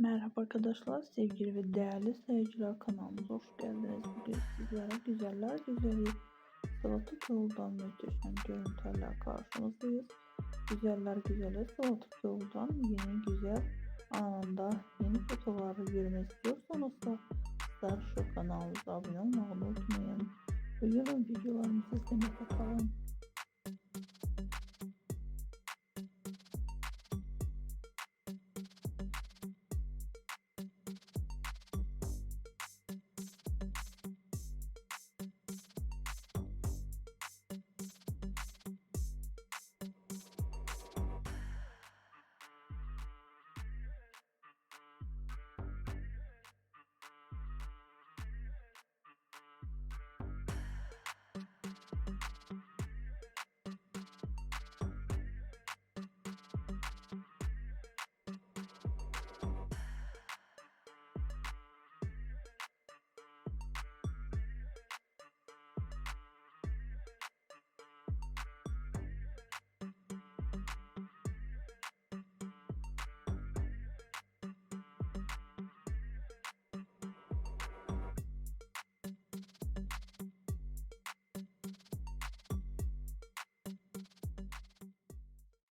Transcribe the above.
Merhaba arkadaşlar, sevgili ve değerli seyirciler, kanalımıza hoş geldiniz. Bugün sizlere güzeller güzeli Salatalık yoldan muhteşem görüntülerle karşınızdayız. Güzeller güzeli Salatalık yoldan yeni güzel anında yeni fotoğrafları görmek istiyorsanız da sizler şu kanalımıza abone olmayı unutmayın. Bugünün videolarımızı izlemeye kalın.